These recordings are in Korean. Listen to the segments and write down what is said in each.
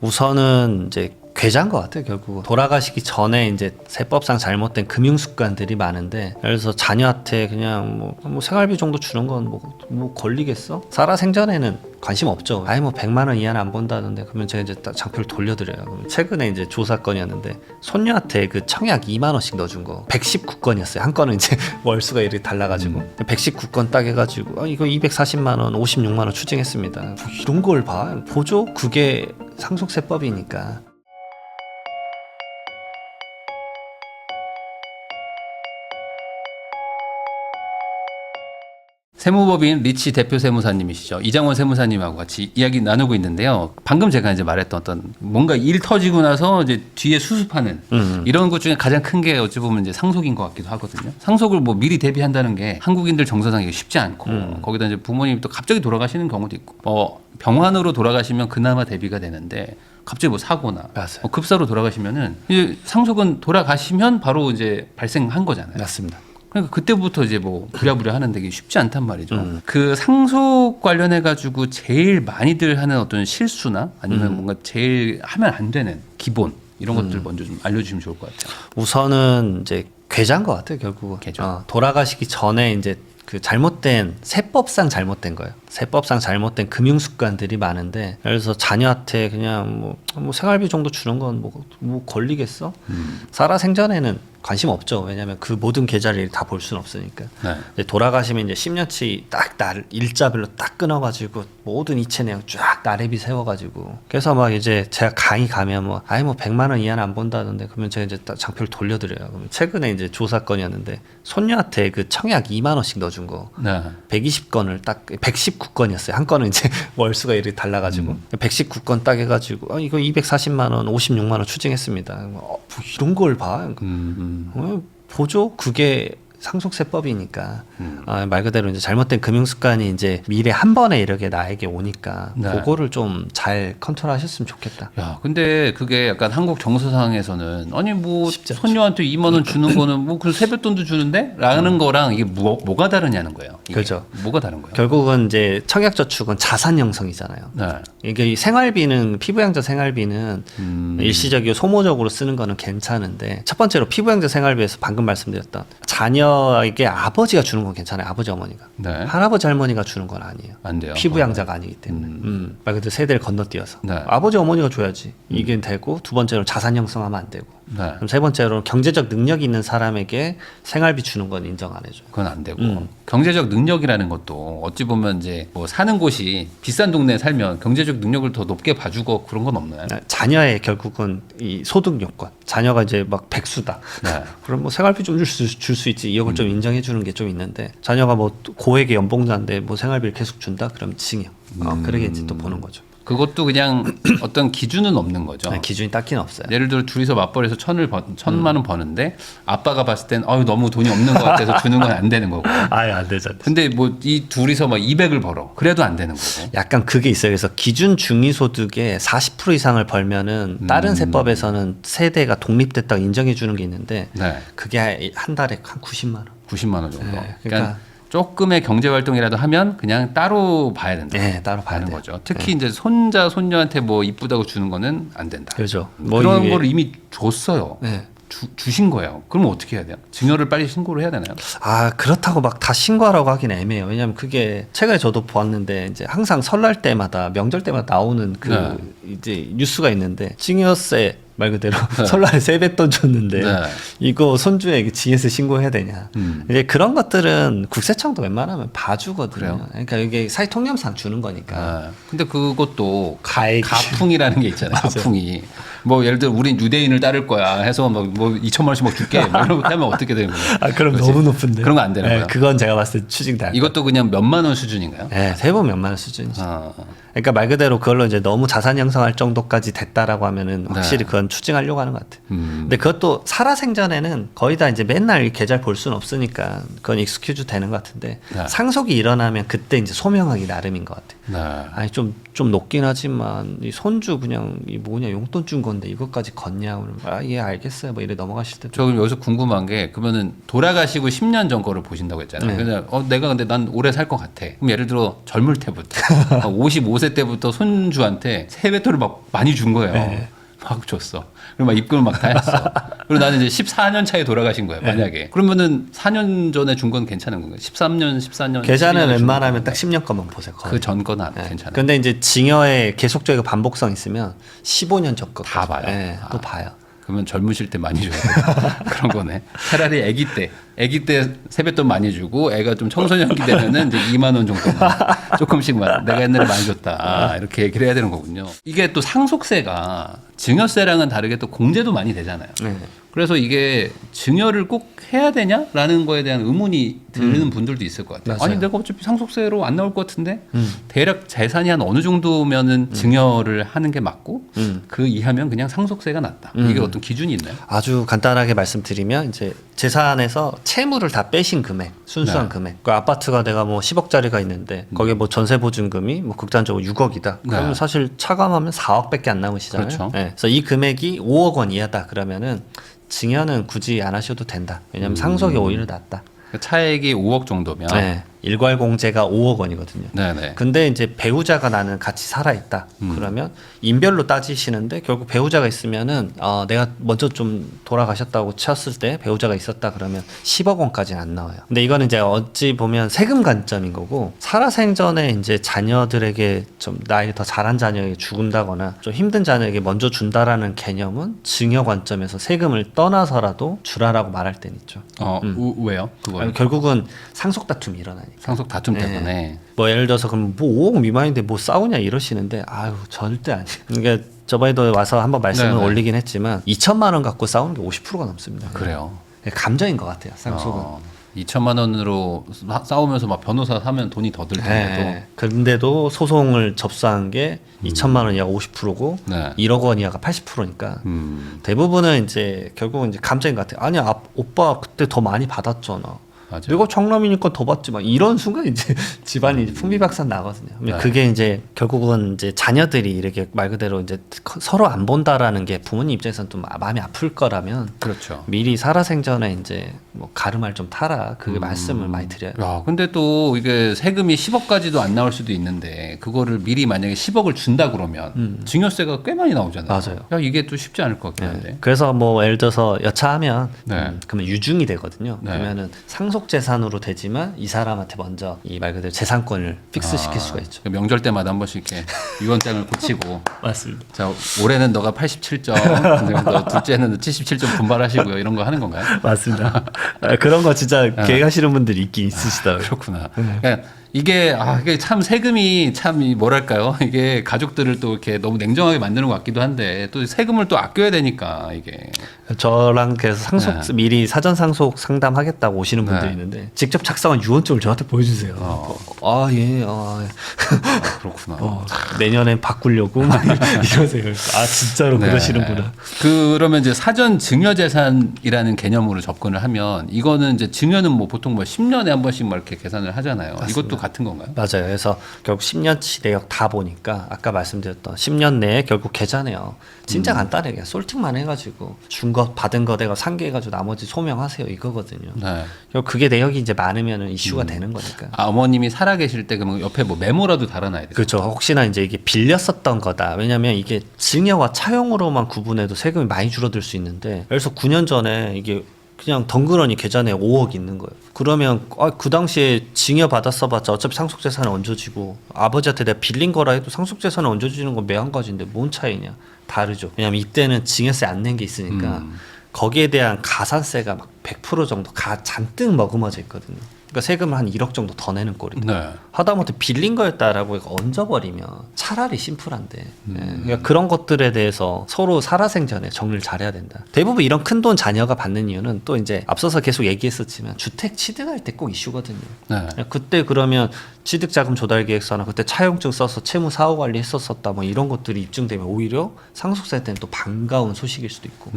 우선은 이제 계좌인 것 같아요. 결국 돌아가시기 전에 이제 세법상 잘못된 금융 습관들이 많은데, 예를 들어서 자녀한테 그냥 뭐 생활비 정도 주는 건 뭐 걸리겠어? 살아생전에는 관심 없죠. 아예 뭐 100만 원 이하는 안 본다던데, 그러면 제가 이제 딱 장표를 돌려드려요. 그럼 최근에 이제 조사 건이었는데 손녀한테 그 청약 2만 원씩 넣어준 거 119건이었어요. 한 건은 이제 월수가 이렇게 달라가지고 119건 딱 해가지고 이거 240만 원, 56만 원 추징했습니다. 뭐 이런 걸 봐. 보죠? 그게 상속세법이니까. 세무법인 리치 대표 세무사님이시죠. 이장원 세무사님하고 같이 이야기 나누고 있는데요. 방금 제가 이제 말했던 어떤 뭔가 일 터지고 나서 이제 뒤에 수습하는 이런 것 중에 가장 큰 게 어찌 보면 이제 상속인 것 같기도 하거든요. 상속을 뭐 미리 대비한다는 게 한국인들 정서상 쉽지 않고 거기다 이제 부모님이 또 갑자기 돌아가시는 경우도 있고 병환으로 돌아가시면 그나마 대비가 되는데 갑자기 뭐 사고나 급사로 돌아가시면은 이제 상속은 돌아가시면 바로 이제 발생한 거잖아요. 맞습니다. 그러니까 그때부터 이제 뭐 부랴부랴 하는데 이게 쉽지 않단 말이죠. 그 상속 관련해 가지고 제일 많이들 하는 어떤 실수나 아니면 뭔가 제일 하면 안 되는 기본 이런 것들 먼저 좀 알려주시면 좋을 것 같아요. 우선은 이제 계좌인 것 같아요. 결국은 돌아가시기 전에 이제 그 잘못된 세법상 잘못된 거예요. 세법상 잘못된 금융 습관들이 많은데, 예를 들어서 자녀한테 그냥 뭐 생활비 정도 주는 건 뭐 걸리겠어? 살아생전에는 관심 없죠. 왜냐하면 그 모든 계좌를 다 볼 수는 없으니까. 네. 돌아가시면 이제 10년치 딱 일자별로 딱 끊어가지고 모든 이체 내용 쫙 나래비 세워가지고, 그래서 막 이제 제가 강의 가면 뭐 100만 원 이하는 안 본다던데, 그러면 제가 이제 딱 장표를 돌려드려요. 그러면 최근에 이제 조사 건이었는데 손녀한테 그 청약 2만 원씩 넣어준 거 120건을 딱 119건이었어요. 한 건은 이제 월수가 이렇게 달라가지고 119건 딱 해가지고 이거 240만 원, 56만 원 추징했습니다. 뭐 이런 걸 봐. 보죠? 그게 상속세법이니까. 말 그대로 이제 잘못된 금융 습관이 이제 미래 한 번에 이렇게 나에게 오니까 그거를 좀 잘 컨트롤하셨으면 좋겠다. 야, 근데 그게 약간 한국 정서상에서는 아니 뭐 손녀한테 2만 원 주는 거는 뭐 그 세뱃돈도 주는데? 라는 거랑 이게 뭐가 다르냐는 거예요. 그렇죠. 뭐가 다른 거예요? 결국은 이제 청약저축은 자산 형성이잖아요. 이게 생활비는 피부양자 생활비는 일시적이고 소모적으로 쓰는 거는 괜찮은데, 첫 번째로 피부양자 생활비에서 방금 말씀드렸던 자녀에게 아버지가 주는 건 괜찮아요. 아버지 어머니가. 할아버지 할머니가 주는 건 아니에요. 안 돼요. 피부양자가 아니기 때문에. 말 그대로 세대를 건너뛰어서 아버지 어머니가 줘야지 이게 되고, 두 번째로 자산 형성하면 안 되고, 그럼 세 번째로 경제적 능력이 있는 사람에게 생활비 주는 건 인정 안 해줘요. 그건 안 되고 경제적 능력이라는 것도 어찌 보면 이제 뭐 사는 곳이 비싼 동네에 살면 경제적 능력을 더 높게 봐주고 그런 건 없나요? 자녀의 결국은 이 소득 요건, 자녀가 이제 막 백수다. 그럼 뭐 생활비 좀 줄 수 있지. 이걸 좀 인정해 주는 게 좀 있는데, 자녀가 뭐 고액의 연봉자인데 뭐 생활비를 계속 준다? 그럼 징역. 그러게 이제 또 보는 거죠. 그것도 그냥 어떤 기준은 없는 거죠. 기준이 딱히는 없어요. 예를 들어 둘이서 맞벌이해서 1,000만 원 버는데 아빠가 봤을 땐 너무 돈이 없는 것 같아서 주는 건 안 되는 거고. 아예 안 되잖아요. 근데 뭐 이 둘이서 막 200을 벌어. 그래도 안 되는 거고. 약간 그게 있어요. 그래서 기준 중위소득의 40% 이상을 벌면 다른 세법에서는 세대가 독립됐다고 인정해 주는 게 있는데, 그게 한 달에 한 90만 원. 90만 원 정도. 그러니까 조금의 경제 활동이라도 하면 그냥 따로 봐야 된다. 따로 봐야 되는 거죠. 특히 이제 손자 손녀한테 뭐 이쁘다고 주는 거는 안 된다. 그렇죠. 그런 거를 이미 줬어요. 주신 거예요. 그러면 어떻게 해야 돼요? 증여를 빨리 신고를 해야 되나요? 그렇다고 막 다 신고하라고 하긴 애매해요. 왜냐하면 그게 최근에 저도 보았는데, 이제 항상 설날 때마다 명절 때마다 나오는 이제 뉴스가 있는데, 증여세 말 그대로 설날에 세뱃돈 줬는데 이거 손주에게 징여세 신고해야 되냐. 이제 그런 것들은 국세청도 웬만하면 봐주거든요. 그러니까 이게 사회통념상 주는 거니까. 근데 그것도 가풍이라는 게 있잖아요. 가풍이. 뭐 예를 들어 우린 유대인을 따를 거야 해서 뭐 2천만 원씩 막 줄게 뭐 이런 거 하면 어떻게 되는 거예요? 그럼 너무 높은데. 그런 거 안 되는 거예요? 그건 제가 봤을 때 추징 다. 이것도 그냥 몇만 원 수준인가요? 세번 몇만 원 수준이죠. 그러니까 말 그대로 그걸로 이제 너무 자산 형성할 정도까지 됐다라고 하면은 확실히 그건 추징하려고 하는 것 같아요. 근데 그것도 살아생전에는 거의 다 이제 맨날 계좌를 볼 수는 없으니까 그건 익스큐즈 되는 것 같은데, 상속이 일어나면 그때 이제 소명하기 나름인 것 같아요. 아니 좀 높긴 하지만 이 손주 그냥 이 뭐냐 용돈 준 건데 이것까지 걷냐? 그러면 예 알겠어요. 뭐 이래 넘어가실 때. 저 그럼 여기서 궁금한 게, 그러면은 돌아가시고 10년 전 거를 보신다고 했잖아요. 그냥 내가 근데 난 오래 살 것 같아. 그럼 예를 들어 젊을 때부터 55세 5세 때부터 손주한테 세뱃돈을 막 많이 준 거예요. 네. 막 줬어. 그리고 막 입금을 막 다 했어. 그리고 나는 이제 14년 차에 돌아가신 거예요. 만약에. 그러면은 4년 전에 준 건 괜찮은 건가요? 13년, 14년. 계좌는 웬만하면 딱 10년 것만 보세요. 거의. 그전 건 괜찮아요. 근데 이제 징여에 계속적인 반복성 있으면 15년 전 것. 다 봐요. 네, 또 봐요. 그러면 젊으실 때 많이 줘야 돼. 그런 거네. 차라리 아기 때 세뱃돈 많이 주고 애가 좀 청소년기 되면은 이제 2만 원 정도만 조금씩만 내가 옛날에 많이 줬다. 이렇게 얘기를 해야 되는 거군요. 이게 또 상속세가 증여세랑은 다르게 또 공제도 많이 되잖아요. 네. 그래서 이게 증여를 꼭 해야 되냐라는 거에 대한 의문이 드는 분들도 있을 것 같아요. 맞아요. 아니 내가 어차피 상속세로 안 나올 것 같은데 대략 재산이 한 어느 정도면은 증여를 하는 게 맞고 그 이하면 그냥 상속세가 낮다. 이게 어떤 기준이 있나요? 아주 간단하게 말씀드리면 이제 재산에서 채무를 다 빼신 금액, 순수한 네. 금액. 그 아파트가 내가 뭐 10억짜리가 있는데 거기에 뭐 전세 보증금이 뭐 극단적으로 6억이다. 그러면 네. 사실 차감하면 4억밖에 안 남으시잖아요. 그렇죠. 네. 그래서 이 금액이 5억 원 이하다 그러면은 증여는 굳이 안 하셔도 된다. 왜냐하면 상속이 오히려 낫다. 차액이 5억 정도면 네. 일괄 공제가 5억 원이거든요. 네네. 근데 이제 배우자가 나는 같이 살아 있다. 그러면 인별로 따지시는데 결국 배우자가 있으면은 내가 먼저 좀 돌아가셨다고 쳤을 때 배우자가 있었다 그러면 10억 원까지는 안 나와요. 근데 이거는 이제 어찌 보면 세금 관점인 거고 살아생전에 이제 자녀들에게 좀 나이 더 잘한 자녀에게 죽은다거나 좀 힘든 자녀에게 먼저 준다라는 개념은 증여 관점에서 세금을 떠나서라도 주라라고 말할 때는 있죠. 왜요? 그거 아니, 결국은 상속 다툼이 일어나니까. 상속 다툼 네. 때문에. 뭐 예를 들어서 그럼 뭐 5억 미만인데 뭐 싸우냐 이러시는데 아유 절대 아니에요. 그러니까 저번에도 와서 한번 말씀을 네네. 올리긴 했지만 2천만 원 갖고 싸우는 게 50%가 넘습니다. 그래요. 감정인 것 같아요. 상속은. 2천만 원으로 싸우면서 막 변호사 사면 돈이 더 들 텐데도. 네. 근데도 소송을 접수한 게 2천만 원 이하가 50%고 네. 1억 원 이하가 80%니까 대부분은 이제 결국은 이제 감정인 것 같아요. 아니 오빠 그때 더 많이 받았잖아. 맞아요. 내가 장남이니까 더 받지 마. 이런 순간 이제 집안이 풍비박산 나거든요. 네. 그게 이제 결국은 이제 자녀들이 이렇게 말 그대로 이제 서로 안 본다라는 게 부모님 입장에서는 좀 마음이 아플 거라면 그렇죠. 미리 살아생전에 이제 뭐 가르마를 좀 타라. 그 말씀을 많이 드려요. 야, 근데 또 이게 세금이 10억까지도 안 나올 수도 있는데 그거를 미리 만약에 10억을 준다 그러면 증여세가 꽤 많이 나오잖아요. 맞아요. 야, 이게 또 쉽지 않을 것 같긴 한데. 네. 그래서 뭐 예를 들어서 여차하면 네. 그러면 유증이 되거든요. 네. 그러면은 상속 재산으로 되지만 이 사람한테 먼저 이 말 그대로 재산권을 픽스 시킬 수가 있죠. 명절 때마다 한 번씩 이렇게 유언장을 고치고 맞습니다. 자, 올해는 너가 87점, 너 둘째는 77점 분발하시고요. 이런 거 하는 건가요? 맞습니다. 그런 거 진짜 계획하시는 분들이 있긴 있으시더라고요. 그렇구나. 그러니까 이게 참 세금이 참 뭐랄까요? 이게 가족들을 또 이렇게 너무 냉정하게 만드는 것 같기도 한데 또 세금을 또 아껴야 되니까 이게. 저랑 그래서 상속 네. 미리 사전 상속 상담하겠다고 오시는 분들이 네. 있는데 직접 작성한 유언증을 저한테 보여주세요. 아 예, 그렇구나. 내년엔 바꾸려고 막 이러세요. 아 진짜로 네. 그러시는구나. 그러면 이제 사전 증여재산이라는 개념으로 접근을 하면 이거는 이제 증여는 뭐 보통 뭐 10년에 한 번씩 막 이렇게 계산을 하잖아요. 맞습니다. 이것도 같은 건가요? 맞아요. 그래서 결국 10년치 내역 다 보니까 아까 말씀드렸던 10년 내에 결국 계좌네요. 진짜 간단해. 그냥 솔팅만 해가지고 준 거 받은 거 내가 상계해가지고 나머지 소명하세요 이거거든요. 네. 결국 그게 내역이 이제 많으면 이슈가 되는 거니까. 어머님이 살아계실 때 그러면 옆에 뭐 메모라도 달아놔야 돼요. 그렇죠. 혹시나 이제 이게 빌렸었던 거다. 왜냐하면 이게 증여와 차용으로만 구분해도 세금이 많이 줄어들 수 있는데, 그래서 9년 전에 이게 그냥 덩그러니 계좌에 5억 있는 거예요. 그러면 그 당시에 증여 받았어봤자 어차피 상속재산은 얹어지고 아버지한테 내가 빌린 거라 해도 상속재산은 얹어지는 건 매한가지인데 뭔 차이냐? 다르죠. 왜냐하면 이때는 증여세 안 낸 게 있으니까 거기에 대한 가산세가 막 100% 정도 잔뜩 머금어져 있거든요. 그러니까 세금을 한 1억 정도 더 내는 꼴이에요. 네. 하다못해 빌린 거였다라고 얹어버리면 차라리 심플한데 그러니까 그런 것들에 대해서 서로 살아생전에 정리를 잘해야 된다. 대부분 이런 큰 돈 자녀가 받는 이유는 또 이제 앞서서 계속 얘기했었지만 주택 취득할 때 꼭 이슈거든요. 네. 그때 그러면 취득자금 조달계획서나 그때 차용증 써서 채무 사후 관리 했었었다 뭐 이런 것들이 입증되면 오히려 상속세 때는 또 반가운 소식일 수도 있고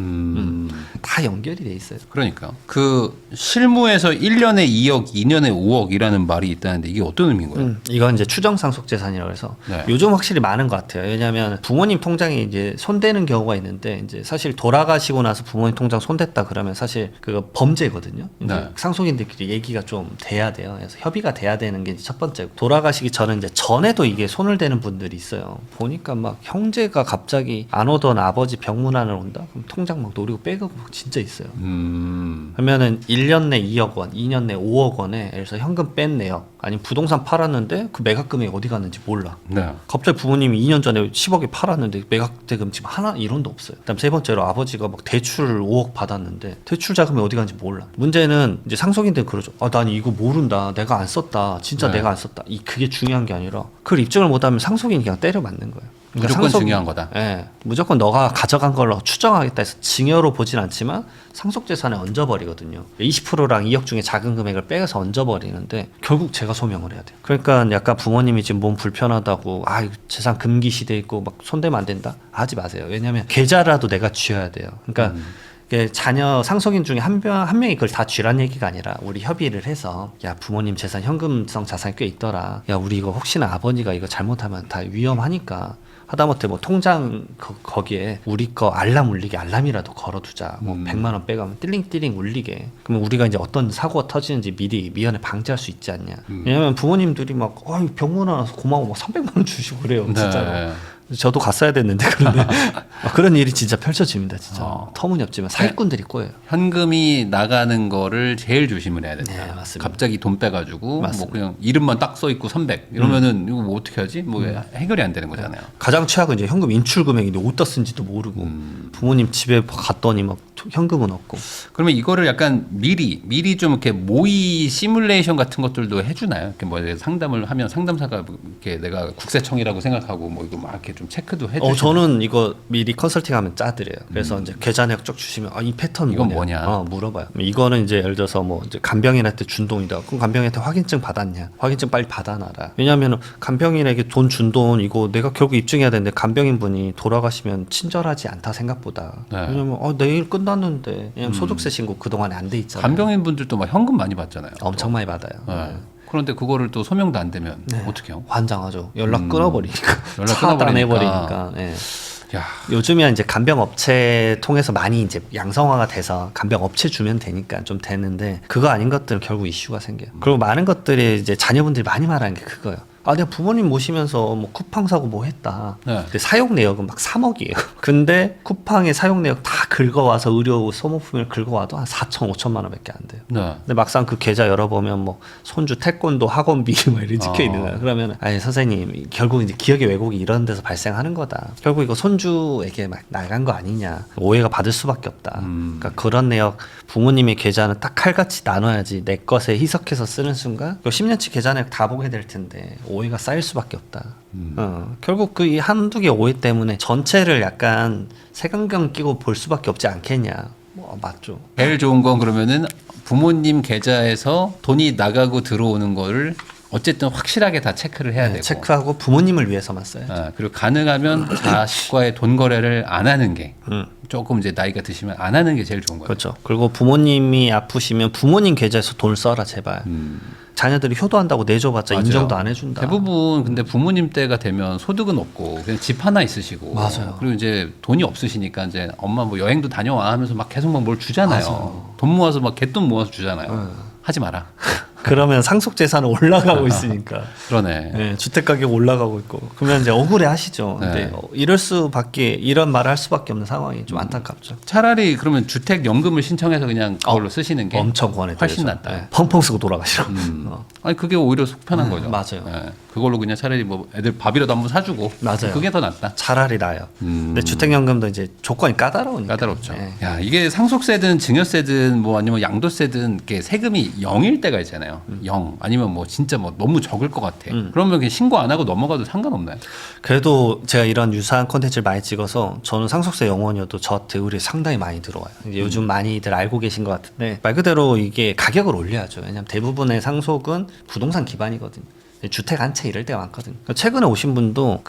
다 연결이 돼 있어요. 그러니까 그 실무에서 1년에 2억 2년에 5억이라는 말이 있다는데 이게 어떤 의미인 거예요? 이건 이제 추정 상속 재산이라고 해서 네. 요즘 확실히 많은 것 같아요. 왜냐하면 부모님 통장에 이제 손대는 경우가 있는데 이제 사실 돌아가시고 나서 부모님 통장 손댔다 그러면 사실 그거 범죄거든요. 이제 네. 상속인들끼리 얘기가 좀 돼야 돼요. 그래서 협의가 돼야 되는 게 첫 번째고 돌아가시기 전에 이제 전에도 이게 손을 대는 분들이 있어요. 보니까 막 형제가 갑자기 안 오던 아버지 병문안을 온다? 그럼 통장 막 노리고 빼고 진짜 있어요. 그러면은 1년 내 2억 원, 2년 내 5억 원에 예를 들어서 현금 뺀 내역 아니면 부동산 팔았는데 그 매각 금액이 어디 갔는지 몰라. 네. 갑자기 부모님이 2년 전에 10억에 팔았는데 매각 대금 지금 하나 1원도 없어요. 그다음 세 번째로 아버지가 막 대출을 5억 받았는데 대출 자금이 어디 갔는지 몰라. 문제는 이제 상속인들은 그러죠. 아, 난 이거 모른다. 내가 안 썼다. 진짜 네. 내가 안 썼다. 그게 중요한 게 아니라 그걸 입증을 못하면 상속인이 그냥 때려 맞는 거예요. 무조건 중요한 거다. 예, 무조건 너가 가져간 걸로 추정하겠다 해서 증여로 보진 않지만 상속재산에 얹어버리거든요. 20%랑 2억 중에 작은 금액을 빼서 얹어버리는데 결국 제가 소명을 해야 돼요. 그러니까 약간 부모님이 지금 몸 불편하다고 이거 재산 금기 시대 있고 막 손대면 안 된다 하지 마세요. 왜냐하면 계좌라도 내가 쥐어야 돼요. 그러니까 이게 자녀 상속인 중에 한 명이 그걸 다 쥐란 얘기가 아니라 우리 협의를 해서 야 부모님 재산 현금성 자산이 꽤 있더라. 야 우리 이거 혹시나 아버지가 이거 잘못하면 다 위험하니까 하다못해 뭐 통장 거기에 우리 거 알람 울리게 알람이라도 걸어두자. 뭐 100만 원 빼가면 띠링띠링 울리게. 그러면 우리가 이제 어떤 사고가 터지는지 미리 미연에 방지할 수 있지 않냐. 왜냐면 부모님들이 막 병문안 와서 고마워 막 300만 원 주시고 그래요. 진짜로. 네. 저도 갔어야 됐는데 그런데 그런 일이 진짜 펼쳐집니다. 진짜 터무니없지만 사기꾼들이 꼬여요. 현금이 나가는 거를 제일 조심을 해야 된다. 네, 맞습니다. 갑자기 돈 빼가지고 맞습니다. 뭐 그냥 이름만 딱 써 있고 300 이러면은 이거 뭐 어떻게 하지? 뭐 해결이 안 되는 거잖아요. 가장 최악은 이제 현금 인출 금액인데 어디다 쓴지도 모르고 부모님 집에 갔더니 막 현금은 없고. 그러면 이거를 약간 미리 좀 이렇게 모의 시뮬레이션 같은 것들도 해주나요? 이렇게 뭐 상담을 하면 상담사가 이렇게 내가 국세청이라고 생각하고 뭐 이거 막 이렇게 좀 체크도 해주시나요? 저는 이거 미리 컨설팅하면 짜드려요. 그래서 이제 계좌 내역 쭉 주시면 이 패턴 이건 뭐냐? 물어봐요. 이거는 이제 예를 들어서 뭐 이제 간병인한테 준 돈이다. 그럼 간병인한테 확인증 받았냐? 확인증 빨리 받아놔라. 왜냐하면 간병인에게 돈 준 돈 이거 내가 결국 입증해야 되는데 간병인 분이 돌아가시면 친절하지 않다 생각보다. 네. 왜냐면 내일 끝났는데 왜냐면 소득세 신고 그 동안에 안 돼 있잖아요. 간병인 분들도 막 현금 많이 받잖아요. 엄청 많이 받아요. 네. 그런데 그거를 또 소명도 안 되면 어떻게 해요? 환장하죠. 연락 끊어버리니까. 연락 차단해버리니까. 예. 야, 요즘에 이제 간병 업체 통해서 많이 이제 양성화가 돼서 간병 업체 주면 되니까 좀 되는데 그거 아닌 것들은 결국 이슈가 생겨요. 그리고 많은 것들이 이제 자녀분들이 많이 말하는 게 그거예요. 내가 부모님 모시면서 뭐 쿠팡 사고 뭐 했다. 네. 근데 사용 내역은 막 3억이에요. 근데 쿠팡의 사용 내역 다 긁어와서 의료 소모품을 긁어와도 한 4천, 5천만 원밖에 안 돼요. 네. 근데 막상 그 계좌 열어보면 뭐 손주 태권도 학원비 뭐 이런 찍혀 있는 거야. 그러면 선생님 결국 이제 기억의 왜곡이 이런 데서 발생하는 거다. 결국 이거 손주에게 막 나간 거 아니냐. 오해가 받을 수밖에 없다. 그러니까 그런 내역 부모님의 계좌는 딱 칼같이 나눠야지 내 것에 희석해서 쓰는 순간 10년치 계좌 내역 다 보게 될 텐데 오해가 쌓일 수밖에 없다. 결국 그 이 한두 개 오해 때문에 전체를 약간 색안경 끼고 볼 수밖에 없지 않겠냐. 맞죠. 제일 좋은 건 그러면은 부모님 계좌에서 돈이 나가고 들어오는 거를 어쨌든 확실하게 다 체크를 해야 되고 체크하고 부모님을 위해서만 써야죠. 그리고 가능하면 자식과의 돈 거래를 안 하는 게 조금 이제 나이가 드시면 안 하는 게 제일 좋은 거예요. 그렇죠. 그리고 부모님이 아프시면 부모님 계좌에서 돈을 써라 제발. 자녀들이 효도한다고 내줘봤자 맞아요. 인정도 안 해준다. 대부분 근데 부모님 때가 되면 소득은 없고 그냥 집 하나 있으시고 맞아요. 그리고 이제 돈이 없으시니까 이제 엄마 뭐 여행도 다녀와 하면서 막 계속 막 뭘 주잖아요. 돈 모아서 막 갯돈 모아서 주잖아요. 하지 마라. 그러면 상속 재산은 올라가고 있으니까. 그러네. 네, 주택 가격 올라가고 있고. 그러면 이제 억울해 하시죠. 네. 근데 이런 말을 할 수밖에 없는 상황이 좀 안타깝죠. 차라리 그러면 주택 연금을 신청해서 그냥 그걸로 쓰시는 게 엄청 권해드려요. 훨씬 낫다. 네, 펑펑 쓰고 돌아가시라고. 아니 그게 오히려 속 편한 거죠. 맞아요. 네. 그걸로 그냥 차라리 뭐 애들 밥이라도 한번 사주고. 맞아요. 그게 더 낫다. 차라리 나요. 근데 주택연금도 이제 조건이 까다로우니까. 까다롭죠. 네. 야 이게 상속세든 증여세든 뭐 아니면 양도세든 이렇게 세금이 0일 때가 있잖아요. 0 아니면 뭐 진짜 뭐 너무 적을 것 같아. 그러면 그냥 신고 안 하고 넘어가도 상관없나요? 그래도 제가 이런 유사한 콘텐츠를 많이 찍어서 저는 상속세 영원이어도 저한테 의뢰 상당히 많이 들어와요. 이제 요즘 많이들 알고 계신 것 같은데 말 그대로 이게 가격을 올려야죠. 왜냐하면 대부분의 상속은 부동산 기반이거든요. 주택 한 채 이럴 때가 많거든요. 최근에 오신 분도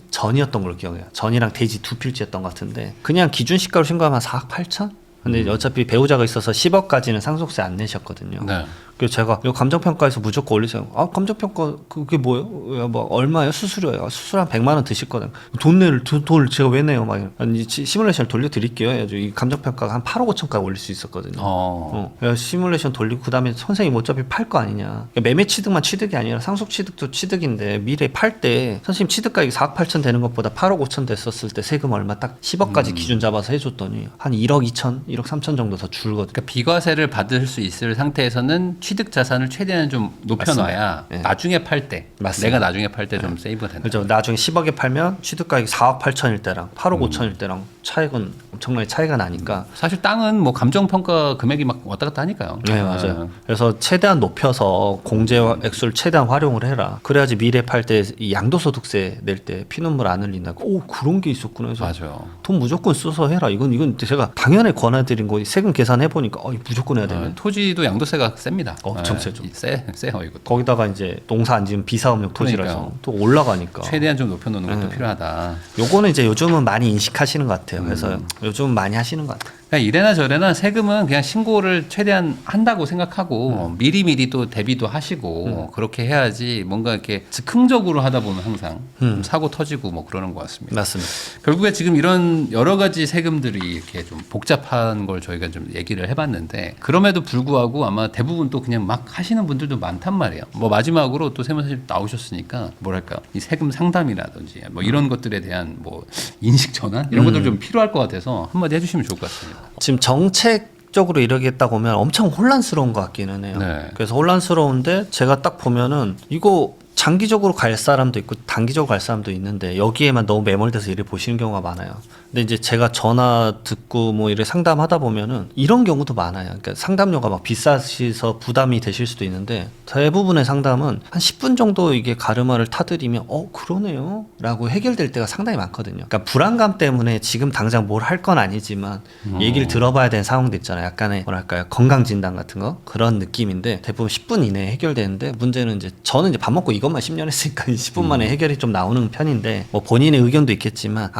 전이었던 걸로 기억해요. 전이랑 대지 두 필지였던 것 같은데 그냥 기준 시가로 신고하면 4억 8천? 근데 어차피 배우자가 있어서 10억까지는 상속세 안 내셨거든요. 네. 그래서 제가 이거 감정평가에서 무조건 올리세요. 아 감정평가 그게 뭐예요? 뭐 얼마예요? 수수료예요? 수수료 한 100만 원 드실 거다. 돈을 제가 왜 내요? 막 아니 시뮬레이션을 돌려드릴게요. 해가지고 이 감정평가가 한 8억 5천까지 올릴 수 있었거든요. 그래서 시뮬레이션 돌리고 그다음에 선생님 어차피 팔 거 아니냐. 그러니까 매매 취득만 취득이 아니라 상속 취득도 취득인데 미래 팔 때 선생님 취득가액이 4억 8천 되는 것보다 8억 5천 됐었을 때 세금 얼마 딱 10억까지 기준 잡아서 해줬더니 한 1억 2천, 1억 3천 정도 더 줄거든요. 그러니까 비과세를 받을 수 있을 상태에서는 취득 자산을 최대한 좀 높여놔야 네. 나중에 팔 때 내가 나중에 팔 때 좀 세이브가 된다. 그렇죠. 나중에 10억에 팔면 취득가액이 4억 8천일 때랑 8억 5천일 때랑 차익은 엄청나게 차이가 나니까. 사실 땅은 뭐 감정평가 금액이 막 왔다 갔다 하니까요. 네 맞아요. 그래서 최대한 높여서 공제 액수를 최대한 활용을 해라. 그래야지 미래 팔 때 이 양도소득세 낼 때 피눈물 안 흘린다고. 오 그런 게 있었구나. 그래서 맞아요. 돈 무조건 써서 해라. 이건 제가 당연히 권해드린 거 세금 계산해 보니까 무조건 해야 되네. 토지도 양도세가 셉니다. 엄청 세죠. 세요 이거. 거기다가 이제 농사 안 지은 비사업용 토지라서 그러니까요. 또 올라가니까. 최대한 좀 높여놓는 것도 필요하다. 요거는 이제 요즘은 많이 인식하시는 것 같아요. 그래서 요즘 많이 하시는 것 같아요. 그러니까 이래나 저래나 세금은 그냥 신고를 최대한 한다고 생각하고 미리미리 또 대비도 하시고 그렇게 해야지 뭔가 이렇게 즉흥적으로 하다 보면 항상 좀 사고 터지고 뭐 그러는 것 같습니다. 맞습니다. 결국에 지금 이런 여러 가지 세금들이 이렇게 좀 복잡한 걸 저희가 좀 얘기를 해봤는데 그럼에도 불구하고 아마 대부분 또 그냥 막 하시는 분들도 많단 말이에요. 뭐 마지막으로 또 세무사님 나오셨으니까 뭐랄까 이 세금 상담이라든지 뭐 이런 것들에 대한 뭐 인식 전환 이런 것들 좀 필요할 것 같아서 한마디 해주시면 좋을 것 같습니다. 지금 정책적으로 이러겠다 보면 엄청 혼란스러운 것 같기는 해요. 네. 그래서 혼란스러운데 제가 딱 보면은 이거 장기적으로 갈 사람도 있고 단기적으로 갈 사람도 있는데 여기에만 너무 매몰돼서 일을 보시는 경우가 많아요. 근데 이제 제가 전화 듣고 뭐 이래 상담하다 보면은 이런 경우도 많아요. 그러니까 상담료가 막 비싸셔서 부담이 되실 수도 있는데 대부분의 상담은 한 10분 정도 이게 가르마를 타드리면 그러네요 라고 해결될 때가 상당히 많거든요. 그러니까 불안감 때문에 지금 당장 뭘 할 건 아니지만 얘기를 들어봐야 되는 상황도 있잖아요. 약간의 뭐랄까요 건강진단 같은 거 그런 느낌인데 대부분 10분 이내에 해결되는데 문제는 이제 저는 이제 밥 먹고 이것만 10년 했으니까 10분 만에 해결이 좀 나오는 편인데 뭐 본인의 의견도 있겠지만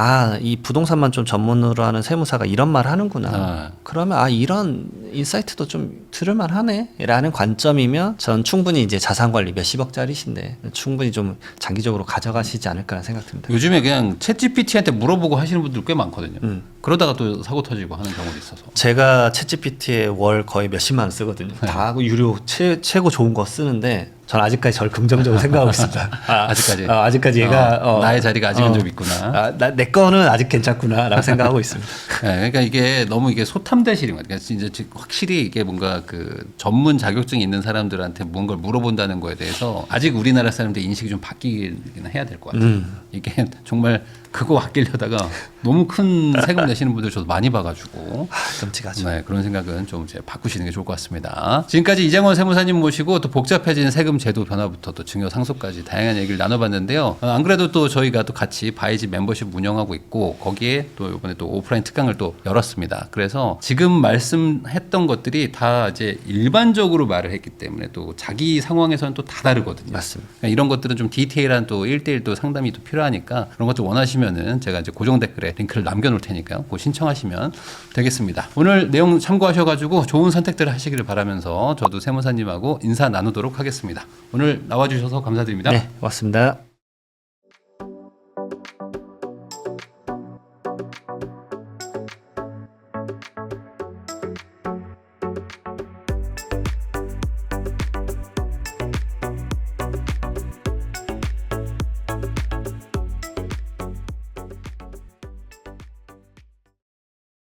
이 부동산만 좀 전문으로 하는 세무사가 이런 말 하는구나. 그러면 이런 인사이트도 좀 들을만 하네 라는 관점이면 전 충분히 이제 자산관리 몇십억짜리신데 충분히 좀 장기적으로 가져가시지 않을까라는 생각 듭니다. 요즘에 그냥 챗GPT한테 물어보고 하시는 분들 꽤 많거든요. 그러다가 또 사고 터지고 하는 경우도 있어서. 제가 챗GPT에 월 거의 몇십만 원 쓰거든요. 다 유료 최고 좋은 거 쓰는데 전 아직까지 저를 긍정적으로 생각하고 있습니다. 아직까지. 아직까지 얘가 나의 자리가 아직은 좀 있구나. 내 거는 아직 괜찮구나라고 생각하고 있습니다. 네, 그러니까 이게 너무 이게 소탐대실인 것 같아요. 진짜 확실히 이게 뭔가 그 전문 자격증이 있는 사람들한테 뭔가를 물어본다는 거에 대해서 아직 우리나라 사람들 인식이 좀 바뀌긴 해야 될 것 같아요. 이게 정말 그거 아끼려다가 너무 큰 세금 내시는 분들 저도 많이 봐가지고 끔찍하죠. 네, 그런 생각은 좀 이제 바꾸시는 게 좋을 것 같습니다. 지금까지 이장원 세무사님 모시고 또 복잡해진 세금 제도 변화부터 또 증여 상속까지 다양한 얘기를 나눠봤는데요. 안 그래도 또 저희가 또 같이 바이집 멤버십 운영하고 있고 거기에 또 이번에 또 오프라인 특강을 또 열었습니다. 그래서 지금 말씀했던 것들이 다 이제 일반적으로 말을 했기 때문에 또 자기 상황에서는 또 다 다르거든요. 맞습니다. 그러니까 이런 것들은 좀 디테일한 또 1대1 또 상담이 또 필요하니까 그런 것들 원하시면은 제가 이제 고정 댓글에 링크를 남겨놓을 테니까요. 그거 신청하시면 되겠습니다. 오늘 내용 참고하셔가지고 좋은 선택들을 하시기를 바라면서 저도 세무사님하고 인사 나누도록 하겠습니다. 오늘 나와주셔서 감사드립니다. 네, 고맙습니다.